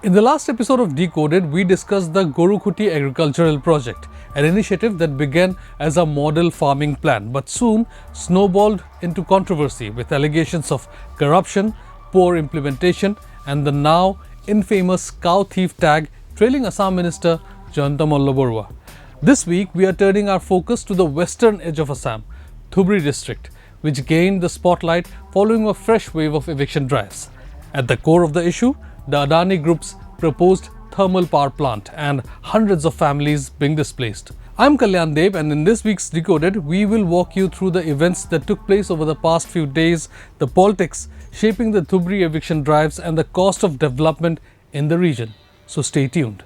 In the last episode of Decoded, we discussed the Gorukhuti Agricultural Project, an initiative that began as a model farming plan but soon snowballed into controversy with allegations of corruption, poor implementation, and the now infamous cow thief tag trailing Assam Minister Jayanta Malla Baruah. This week, we are turning our focus to the western edge of Assam, Dhubri district, which gained the spotlight following a fresh wave of eviction drives. At the core of the issue, the Adani Group's proposed thermal power plant and hundreds of families being displaced. I'm Kalyan Dev, and in this week's Decoded, we will walk you through the events that took place over the past few days, the politics shaping the Dhubri eviction drives, and the cost of development in the region. So stay tuned.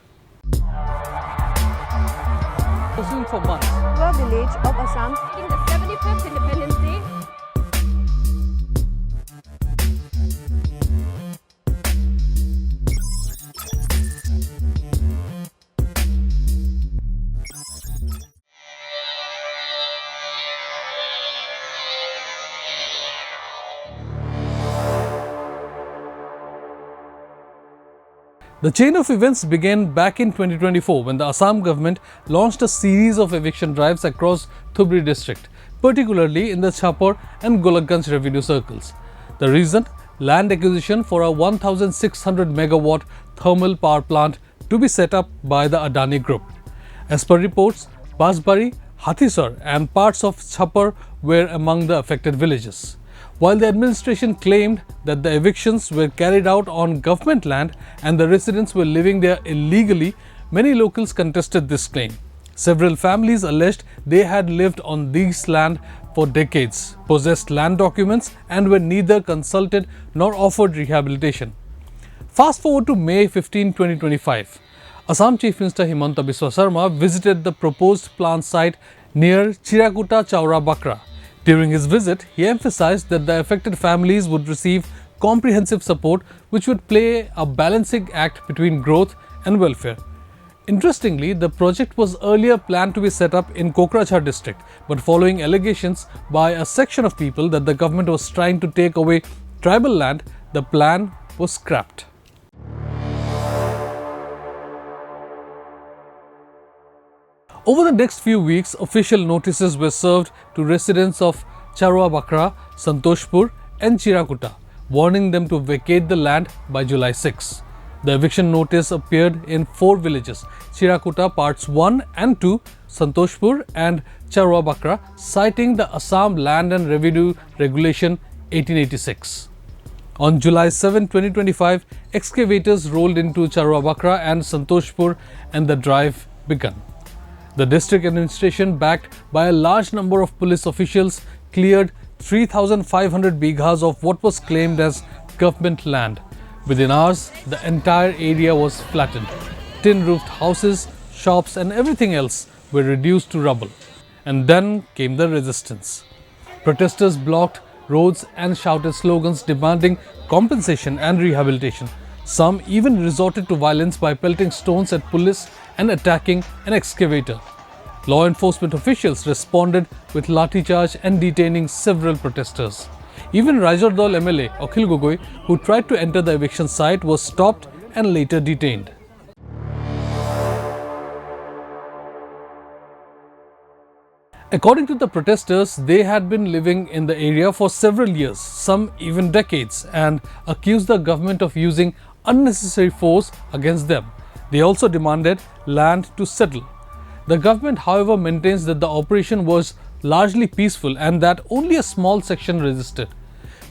For months. The village of Assam in the 75th Independence Day. The chain of events began back in 2024 when the Assam government launched a series of eviction drives across Dhubri district, particularly in the Chapar and Golakganj revenue circles. The reason? Land acquisition for a 1,600 megawatt thermal power plant to be set up by the Adani Group. As per reports, Basbari, Hathisar and parts of Chapar were among the affected villages. While the administration claimed that the evictions were carried out on government land and the residents were living there illegally, many locals contested this claim. Several families alleged they had lived on these land for decades, possessed land documents, and were neither consulted nor offered rehabilitation. Fast forward to May 15, 2025. Assam Chief Minister Himanta Biswa Sarma visited the proposed plant site near Chirakuta Chaura Bakra. During his visit, he emphasized that the affected families would receive comprehensive support which would play a balancing act between growth and welfare. Interestingly, the project was earlier planned to be set up in Kokrajhar district, but following allegations by a section of people that the government was trying to take away tribal land, the plan was scrapped. Over the next few weeks, official notices were served to residents of Chaura Bakra, Santoshpur and Chirakuta, warning them to vacate the land by July 6. The eviction notice appeared in 4 villages, Chirakuta parts 1 and 2, Santoshpur and Chaura Bakra, citing the Assam Land and Revenue Regulation 1886. On July 7, 2025, excavators rolled into Chaura Bakra and Santoshpur and the drive began. The district administration, backed by a large number of police officials, cleared 3,500 bighas of what was claimed as government land. Within hours, the entire area was flattened. Tin-roofed houses, shops and everything else were reduced to rubble. And then came the resistance. Protesters blocked roads and shouted slogans demanding compensation and rehabilitation. Some even resorted to violence by pelting stones at police and attacking an excavator. Law enforcement officials responded with lathi charge and detaining several protesters. Even Raijardol MLA Akhil Gogoi, who tried to enter the eviction site, was stopped and later detained. According to the protesters, they had been living in the area for several years, some even decades, and accused the government of using unnecessary force against them. They also demanded land to settle. The government, however, maintains that the operation was largely peaceful and that only a small section resisted.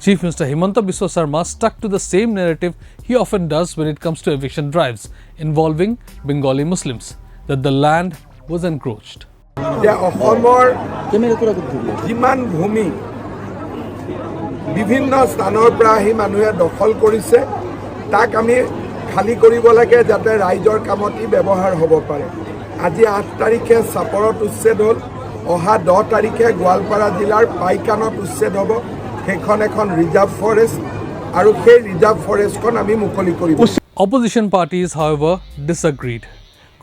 Chief Minister Himanta Biswa Sarma stuck to the same narrative he often does when it comes to eviction drives involving Bengali Muslims, that the land was encroached. যিমান ভূমি বিভিন্ন স্থানৰ পৰা আহি মানুহে দখল কৰিছে তাক আমি খালি কৰিব লাগে যাতে ৰাইজৰ কামতি ব্যৱহাৰ হ'ব পাৰে। আজি 8 তাৰিখে চাপৰত উচ্ছেদ হ'ল, অহা 10 তাৰিখে গোৱালপাৰা জিলাৰ পাইকানত উচ্ছেদ হ'ব। সেইখন এখন ৰিজাৰ্ভ ফৰেষ্ট আৰু সেই ৰিজাৰ্ভ ফৰেষ্টখন আমি মুকলি কৰিব। Opposition parties, however, disagreed.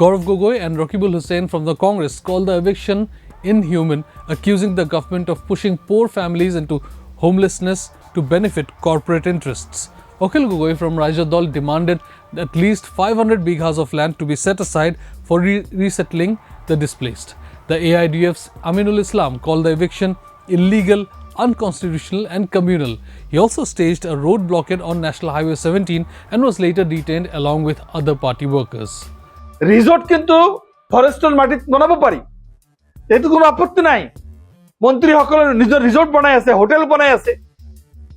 Gaurav Gogoi and Rakibul Hussain from the Congress called the eviction inhuman, accusing the government of pushing poor families into homelessness to benefit corporate interests. Akhil Gogoi from Raija Dal demanded at least 500 bighas of land to be set aside for resettling the displaced. The AIDF's Aminul Islam called the eviction illegal, unconstitutional and communal. He also staged a road blockade on National Highway 17 and was later detained along with other party workers. Resort কিন্তু ফরেস্টের মাটিত বনাব পারি, এইটো কোনো আপত্তি নাই। মন্ত্রী সকলে নিজৰ রিসোর্ট বনাই আছে, হোটেল বনাই আছে,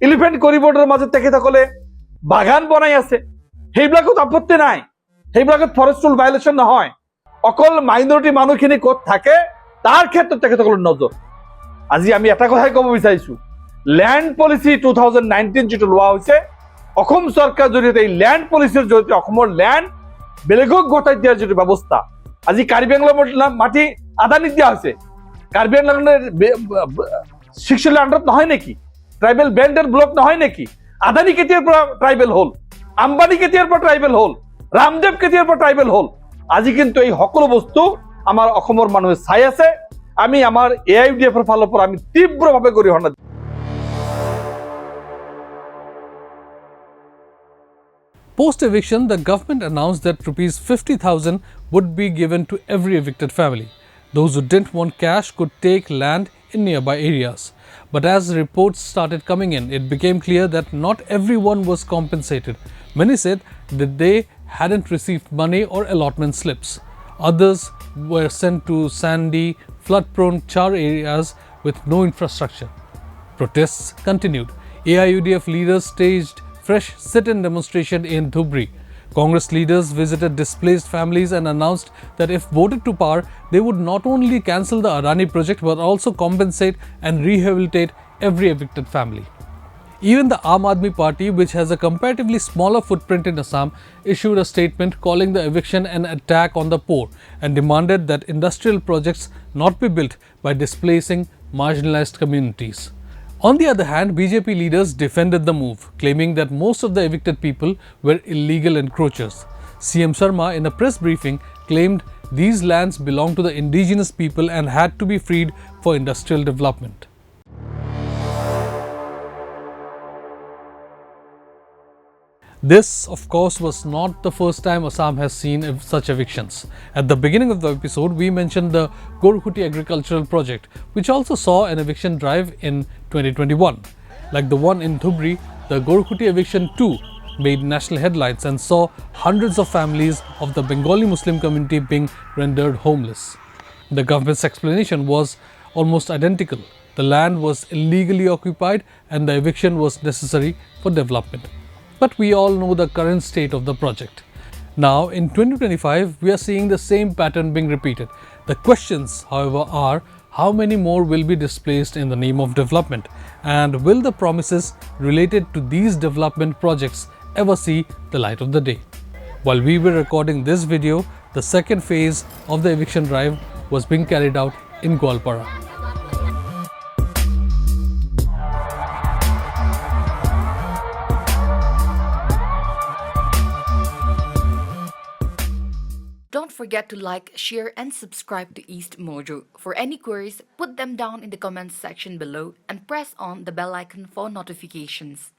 এলিফেন্ট কৰিডৰৰ মাজত তেখেতসকলে বাগান বনাই আছে, সেইবিলাকত আপত্তি নাই, সেইবিলাকত ফৰেষ্ট ৰুল ভায়োলেশ্যন নহয়। অকল মাইনৰিটি মানুহখিনি ক'ত থাকে তাৰ ক্ষেত্ৰত তেখেতসকলৰ নজৰ। আজি আমি এটা কথাই ক'ব বিচাৰিছো, ল্যান্ড পলিচি 2019 যেটো লোৱা হৈছে, অসম চৰকাৰ জৰিয়তে এই ল্যান্ড পলিচিৰ জৰিয়তে অসমৰ ল্যান্ড বেলেগক গতাই দিয়াৰ যেটো ব্যৱস্থা, আজি কাৰ্বি আংলঙৰ মাটি আদানীক দিয়া হৈছে। কাৰ্বি আংলঙৰ 6 আন্ডাৰত নহয় নেকি? ট্ৰাইবেল বেল্ট এণ্ড ব্লক নহয় নেকি? আদানী কেতিয়াৰ পৰা ট্ৰাইবেল হ'ল? আম্বানী কেতিয়াৰ পৰা ট্ৰাইবেল হ'ল? ৰামদেৱ কেতিয়াৰ পৰা ট্ৰাইবেল হ'ল? আজি কিন্তু এই সকলো বস্তু আমাৰ অসমৰ মানুহে চাই আছে। আমি আমাৰ AIUDFৰ ফালৰ পৰা আমি তীব্ৰভাৱে গৰিহণা দিম। Post-eviction, the government announced that Rs 50,000 would be given to every evicted family. Those who didn't want cash could take land in nearby areas. But as reports started coming in, it became clear that not everyone was compensated. Many said that they hadn't received money or allotment slips. Others were sent to sandy, flood-prone char areas with no infrastructure. Protests continued. AIUDF leaders staged fresh sit-in demonstration in Dhubri. Congress leaders visited displaced families and announced that if voted to power, they would not only cancel the Adani project but also compensate and rehabilitate every evicted family. Even the Aam Aadmi Party, which has a comparatively smaller footprint in Assam, issued a statement calling the eviction an attack on the poor and demanded that industrial projects not be built by displacing marginalized communities. On the other hand, BJP leaders defended the move, claiming that most of the evicted people were illegal encroachers. CM Sharma, in a press briefing, claimed these lands belonged to the indigenous people and had to be freed for industrial development. This, of course, was not the first time Assam has seen such evictions. At the beginning of the episode, we mentioned the Gorukhuti Agricultural Project, which also saw an eviction drive in 2021. Like the one in Dhubri, the Gorukhuti eviction too made national headlines and saw hundreds of families of the Bengali Muslim community being rendered homeless. The government's explanation was almost identical. The land was illegally occupied and the eviction was necessary for development. But we all know the current state of the project. Now, in 2025, we are seeing the same pattern being repeated. The questions, however, are how many more will be displaced in the name of development? And will the promises related to these development projects ever see the light of the day? While we were recording this video, the second phase of the eviction drive was being carried out in Gwalpara. Don't forget to like, share and subscribe to EastMojo. For any queries, put them down in the comments section below and press on the bell icon for notifications.